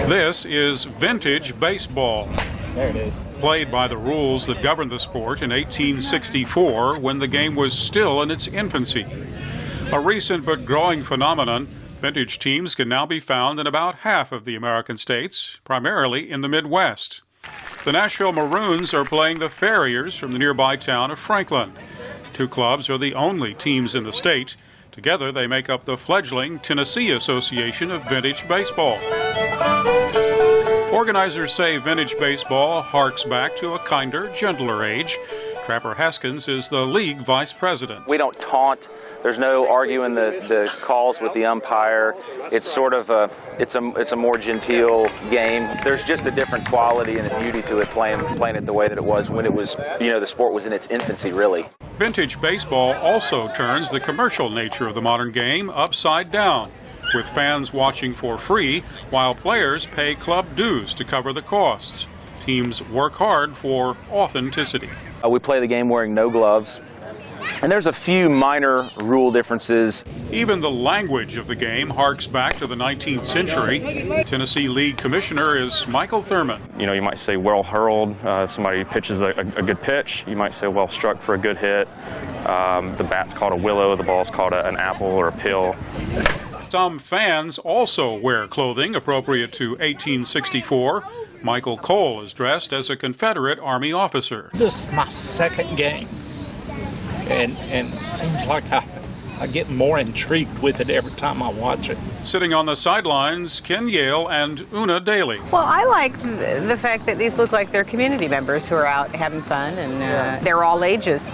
This is vintage baseball. There it is. Played by the rules that governed the sport in 1864 when the game was still in its infancy. A recent but growing phenomenon, vintage teams can now be found in about half of the American states, primarily in the Midwest. The Nashville Maroons are playing the Farriers from the nearby town of Franklin. Two clubs are the only teams in the state. Together they make up the fledgling Tennessee Association of Vintage Baseball. Organizers say vintage baseball harks back to a kinder, gentler age. Trapper Haskins is the league vice president. We don't taunt. There's no arguing the calls with the umpire. It's sort of it's a more genteel game. There's just a different quality and a beauty to it playing it the way that it was when it was, the sport was in its infancy, really. Vintage baseball also turns the commercial nature of the modern game upside down, with fans watching for free while players pay club dues to cover the costs. Teams work hard for authenticity. We play the game wearing no gloves. And there's a few minor rule differences. Even the language of the game harks back to the 19th century. Tennessee League Commissioner is Michael Thurman. You might say well hurled if somebody pitches a good pitch. You might say well struck for a good hit. The bat's called a willow, the ball's called an apple or a pill. Some fans also wear clothing appropriate to 1864. Michael Cole is dressed as a Confederate Army officer. This is my second game. And it seems like I get more intrigued with it every time I watch it. Sitting on the sidelines, Ken Yale and Una Daly. Well, I like the fact that these look like they're community members who are out having fun, and they're all ages.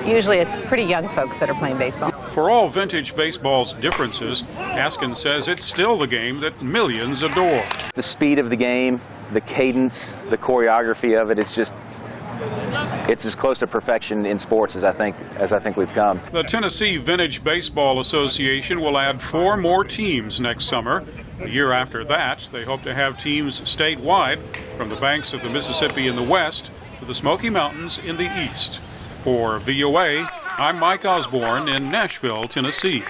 Usually it's pretty young folks that are playing baseball. For all vintage baseball's differences, Haskins says it's still the game that millions adore. The speed of the game, the cadence, the choreography of it, it's as close to perfection in sports as I think we've come. The Tennessee Vintage Baseball Association will add 4 more teams next summer. A year after that, they hope to have teams statewide from the banks of the Mississippi in the west to the Smoky Mountains in the east. For VOA, I'm Mike Osborne in Nashville, Tennessee.